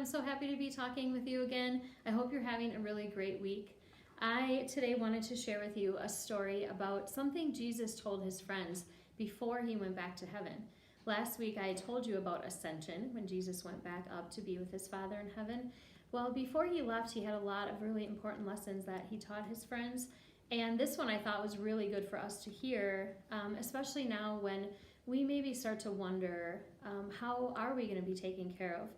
I'm so happy to be talking with you again. I hope you're having a really great week. I today wanted to share with you a story about something Jesus told his friends before he went back to heaven. Last week I told you about ascension, when Jesus went back up to be with his Father in heaven. Well, before he left, he had a lot of really important lessons that he taught his friends. And this one I thought was really good for us to hear, especially now when we maybe start to wonder, how are we going to be taken care of?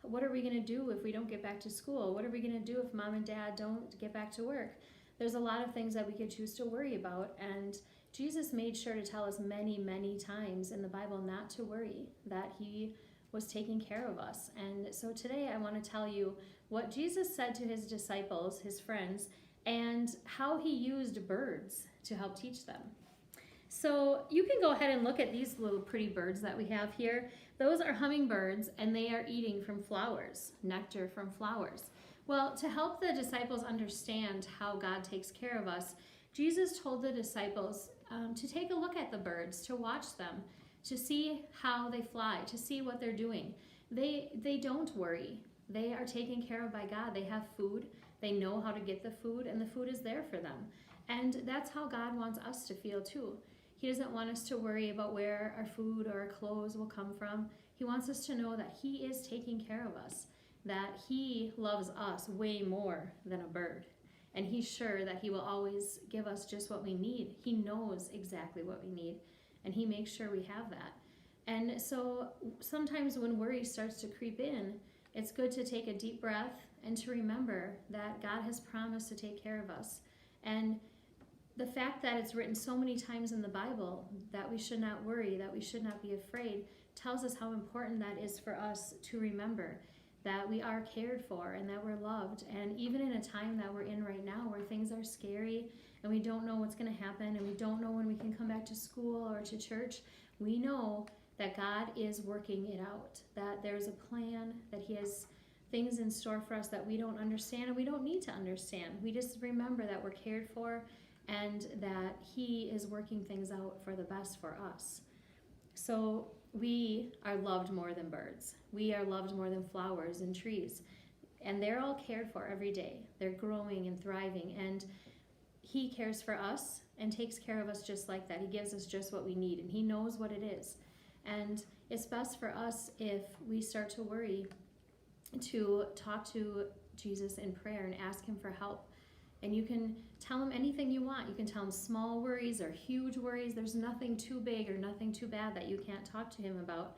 What are we going to do if we don't get back to school? What are we going to do if mom and dad don't get back to work? There's a lot of things that we could choose to worry about, and Jesus made sure to tell us many, many times in the Bible not to worry, that he was taking care of us. And so today I want to tell you what Jesus said to his disciples, his friends, and how he used birds to help teach them. So you can go ahead and look at these little pretty birds that we have here. Those are hummingbirds, and they are eating from flowers, nectar from flowers. Well, to help the disciples understand how God takes care of us, Jesus told the disciples to take a look at the birds, to watch them, to see how they fly, to see what they're doing. They don't worry. They are taken care of by God. They have food. They know how to get the food, and the food is there for them. And that's how God wants us to feel too. He doesn't want us to worry about where our food or our clothes will come from. He wants us to know that he is taking care of us, that he loves us way more than a bird. And he's sure that he will always give us just what we need. He knows exactly what we need, and he makes sure we have that. And so sometimes when worry starts to creep in, it's good to take a deep breath and to remember that God has promised to take care of us. And the fact that it's written so many times in the Bible that we should not worry, that we should not be afraid, tells us how important that is for us to remember, that we are cared for and that we're loved. And even in a time that we're in right now where things are scary and we don't know what's going to happen and we don't know when we can come back to school or to church, we know that God is working it out, that there's a plan, that he has things in store for us that we don't understand and we don't need to understand. We just remember that we're cared for and that he is working things out for the best for us. So we are loved more than birds. We are loved more than flowers and trees. And they're all cared for every day. They're growing and thriving. And he cares for us and takes care of us just like that. He gives us just what we need, and he knows what it is. And it's best for us, if we start to worry, to talk to Jesus in prayer and ask him for help. And you can tell him anything you want. You can tell him small worries or huge worries. There's nothing too big or nothing too bad that you can't talk to him about.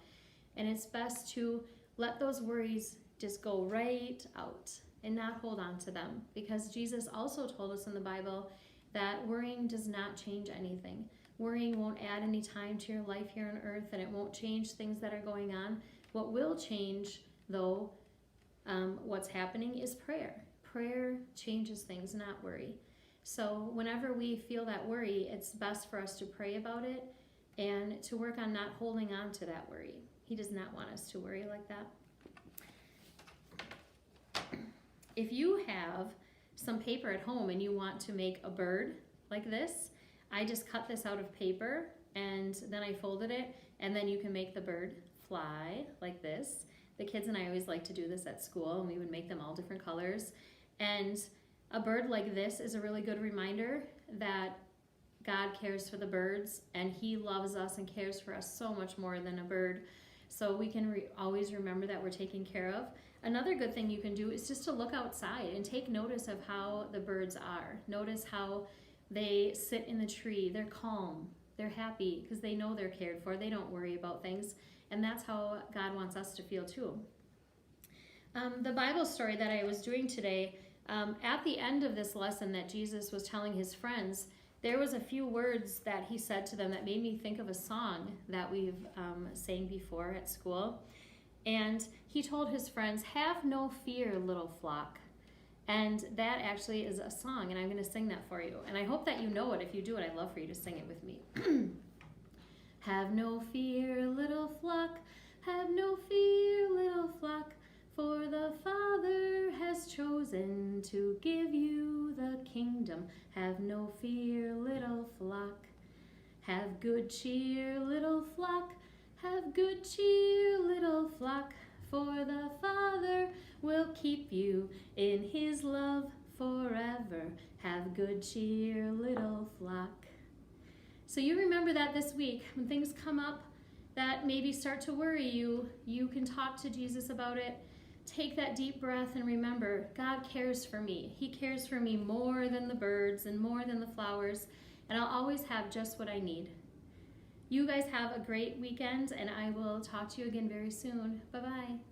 And it's best to let those worries just go right out and not hold on to them. Because Jesus also told us in the Bible that worrying does not change anything. Worrying won't add any time to your life here on earth, and it won't change things that are going on. What will change, though, what's happening is prayer. Prayer changes things, not worry. So whenever we feel that worry, it's best for us to pray about it and to work on not holding on to that worry. He does not want us to worry like that. If you have some paper at home and you want to make a bird like this, I just cut this out of paper and then I folded it, and then you can make the bird fly like this. The kids and I always like to do this at school, and we would make them all different colors. And a bird like this is a really good reminder that God cares for the birds, and he loves us and cares for us so much more than a bird. So we can always remember that we're taken care of. Another good thing you can do is just to look outside and take notice of how the birds are. Notice how they sit in the tree. They're calm. They're happy because they know they're cared for. They don't worry about things. And that's how God wants us to feel too. The Bible story that I was doing today, at the end of this lesson that Jesus was telling his friends, there was a few words that he said to them that made me think of a song that we've sang before at school. And he told his friends, "Have no fear, little flock." And that actually is a song, and I'm going to sing that for you. And I hope that you know it. If you do it, I'd love for you to sing it with me. Have no fear, little flock, have no fear, little flock, for the Father has chosen to give you the kingdom. Have no fear, little flock. Have good cheer, little flock, have good cheer, little flock, for the Father will keep you in his love forever. Have good cheer, little flock. So you remember that this week when things come up that maybe start to worry you, you can talk to Jesus about it. Take that deep breath and remember, God cares for me. He cares for me more than the birds and more than the flowers, and I'll always have just what I need. You guys have a great weekend, and I will talk to you again very soon. Bye-bye.